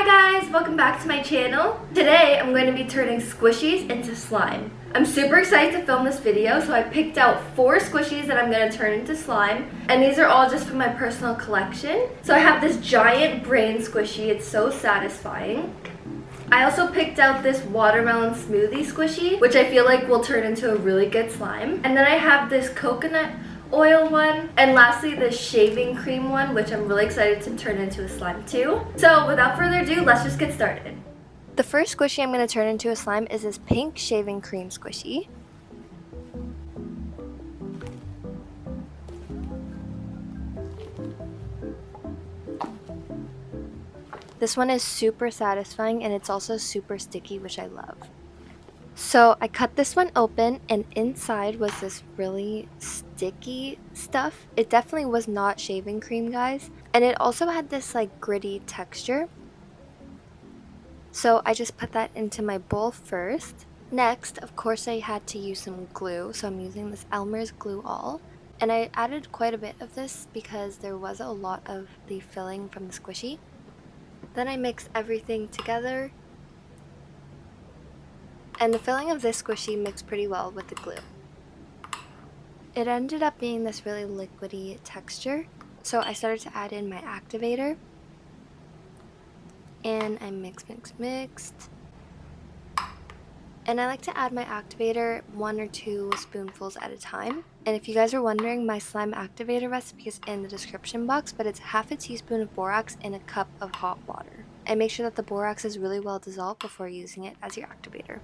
Hi guys, welcome back to my channel. Today I'm going to be turning squishies into slime. I'm super excited to film this video, so I picked out 4 squishies that I'm going to turn into slime, and these are all just from my personal collection. So I have this giant brain squishy, it's so satisfying. I also picked out this watermelon smoothie squishy, which I feel like will turn into a really good slime. And then I have this coconut oil one, and lastly this shaving cream one, which I'm really excited to turn into a slime too. So without further ado, let's just get started. The first squishy I'm going to turn into a slime is this pink shaving cream squishy. This one is super satisfying and it's also super sticky, which I love. So I cut this one open, and inside was this really sticky stuff. It definitely was not shaving cream, guys. And it also had this like gritty texture. So I just put that into my bowl first. Next, of course, I had to use some glue. So I'm using this Elmer's Glue All. And I added quite a bit of this because there was a lot of the filling from the squishy. Then I mixed everything together. And the filling of this squishy mixed pretty well with the glue. It ended up being this really liquidy texture, so I started to add in my activator. And I mixed. And I like to add my activator 1 or 2 spoonfuls at a time. And if you guys are wondering, my slime activator recipe is in the description box, but it's half a teaspoon of borax in a cup of hot water. And make sure that the borax is really well dissolved before using it as your activator.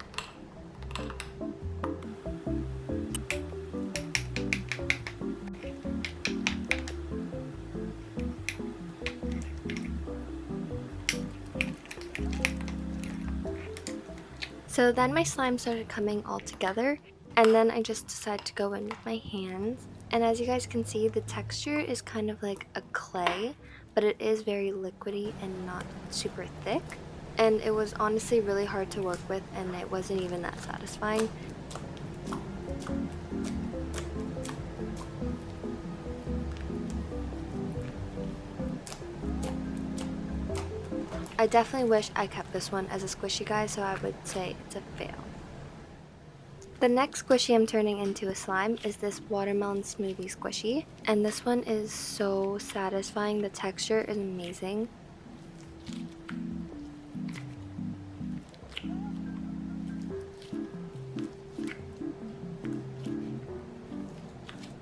So then my slime started coming all together, and then I just decided to go in with my hands. And as you guys can see, the texture is kind of like a clay, but it is very liquidy and not super thick. And it was honestly really hard to work with, and it wasn't even that satisfying. I definitely wish I kept this one as a squishy, guys, so I would say it's a fail. The next squishy I'm turning into a slime is this watermelon smoothie squishy, and this one is so satisfying. The texture is amazing.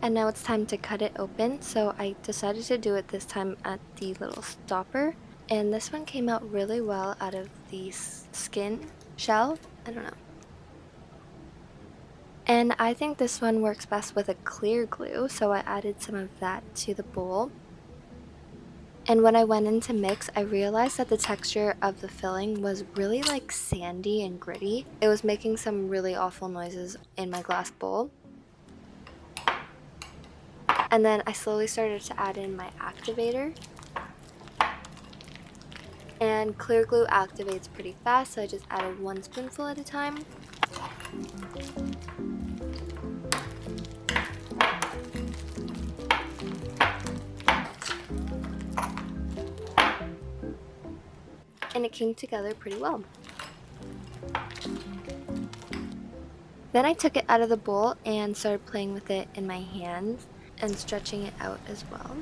And now it's time to cut it open, so I decided to do it this time at the little stopper. And this one came out really well out of the skin shell. I don't know. And I think this one works best with a clear glue, so I added some of that to the bowl. And when I went in to mix, I realized that the texture of the filling was really like sandy and gritty. It was making some really awful noises in my glass bowl. And then I slowly started to add in my activator. And clear glue activates pretty fast, so I just added 1 spoonful at a time. And it came together pretty well. Then I took it out of the bowl and started playing with it in my hands and stretching it out as well.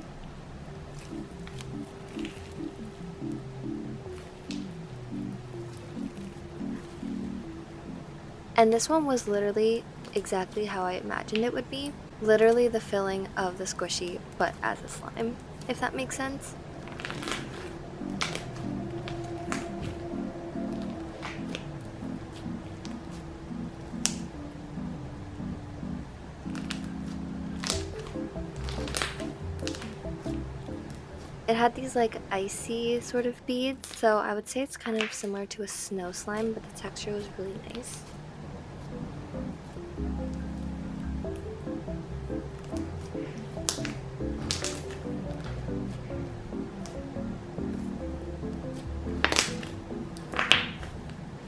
And this one was literally exactly how I imagined it would be. Literally the filling of the squishy, but as a slime, if that makes sense. It had these like icy sort of beads, so I would say it's kind of similar to a snow slime, but the texture was really nice.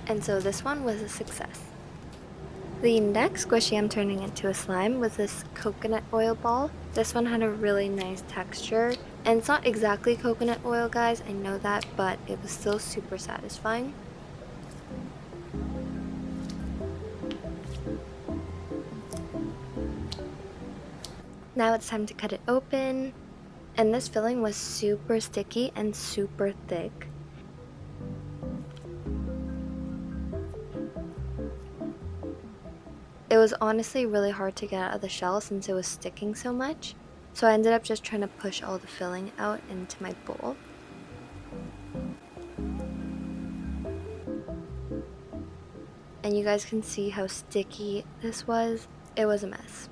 And so this one was a success. The next squishy I'm turning into a slime was this coconut oil ball. This one had a really nice texture And it's not exactly coconut oil, guys, I know that, but it was still super satisfying. Now it's time to cut it open. And this filling was super sticky and super thick. It was honestly really hard to get out of the shell since it was sticking so much. So I ended up just trying to push all the filling out into my bowl. And you guys can see how sticky this was. It was a mess.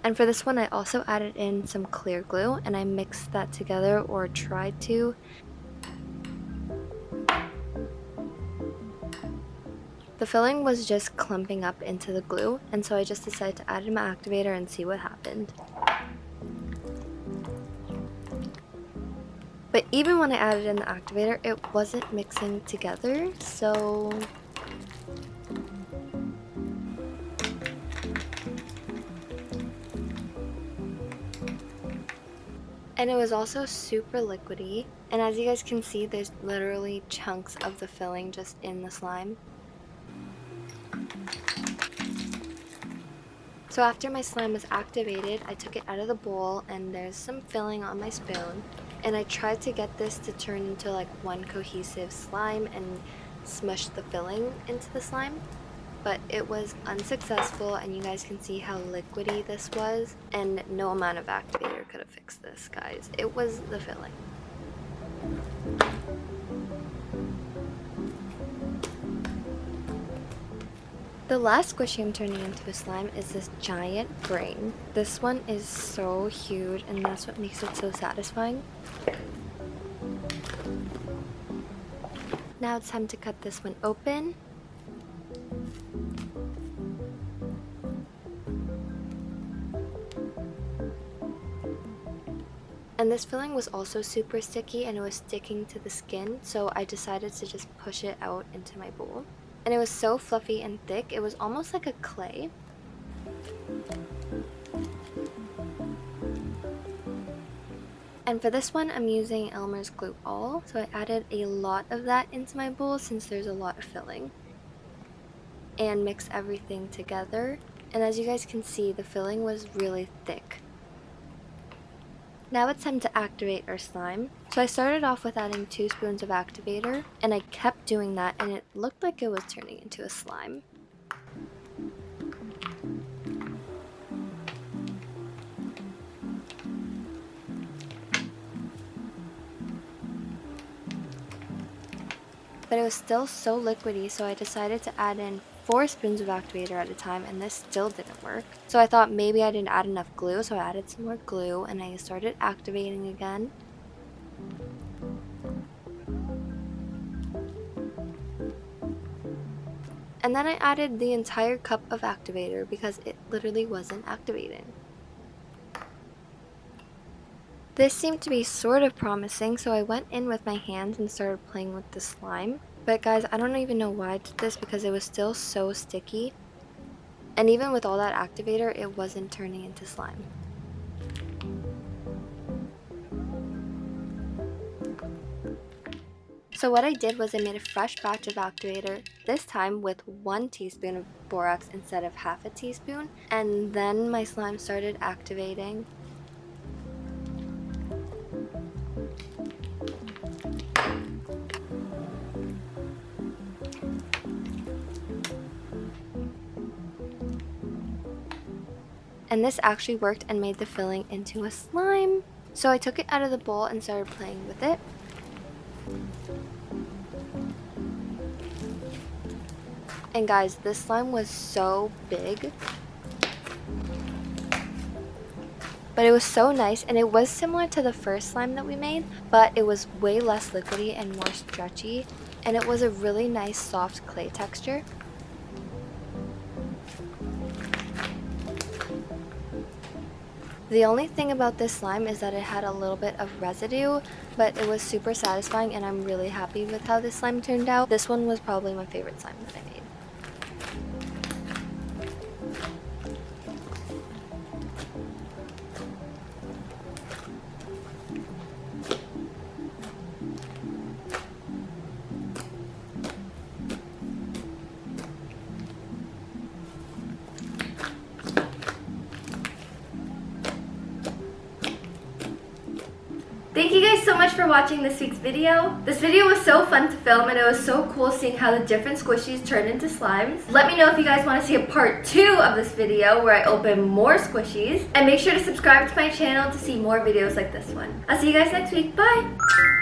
And for this one, I also added in some clear glue and I mixed that together, or tried to. The filling was just clumping up into the glue, and so I just decided to add in my activator and see what happened. But even when I added in the activator, it wasn't mixing together, so and it was also super liquidy, and as you guys can see, there's literally chunks of the filling just in the slime. So after my slime was activated, I took it out of the bowl, and there's some filling on my spoon, and I tried to get this to turn into like one cohesive slime and smush the filling into the slime, but it was unsuccessful, and you guys can see how liquidy this was, and no amount of activator could have fixed this, guys. It was the filling. The last squishy I'm turning into a slime is this giant brain. This one is so huge, and that's what makes it so satisfying. Now it's time to cut this one open. And this filling was also super sticky, and it was sticking to the skin, so I decided to just push it out into my bowl. And it was so fluffy and thick, it was almost like a clay. And for this one, I'm using Elmer's Glue All, so I added a lot of that into my bowl since there's a lot of filling. And mix everything together, and as you guys can see, the filling was really thick. Now it's time to activate our slime. So I started off with adding 2 spoons of activator, and I kept doing that, and it looked like it was turning into a slime. But it was still so liquidy, so I decided to add in 4 spoons of activator at a time, and this still didn't work. So I thought maybe I didn't add enough glue, so I added some more glue, and I started activating again. And then I added the entire cup of activator because it literally wasn't activating. This seemed to be sort of promising, so I went in with my hands and started playing with the slime. But guys, I don't even know why I did this because it was still so sticky. And even with all that activator, it wasn't turning into slime. So what I did was I made a fresh batch of activator, this time with 1 teaspoon of borax instead of half a teaspoon. And then my slime started activating. And this actually worked and made the filling into a slime. So I took it out of the bowl and started playing with it. And guys, this slime was so big. But it was so nice, and it was similar to the first slime that we made, but it was way less liquidy and more stretchy, and it was a really nice soft clay texture. The only thing about this slime is that it had a little bit of residue, but it was super satisfying, and I'm really happy with how this slime turned out. This one was probably my favorite slime that I made. thank you guys so much for watching this week's video. This video was so fun to film and it was so cool seeing how the different squishies turned into slimes. Let me know if you guys want to see a part 2 of this video where I open more squishies. And make sure to subscribe to my channel to see more videos like this one. I'll see you guys next week. Bye!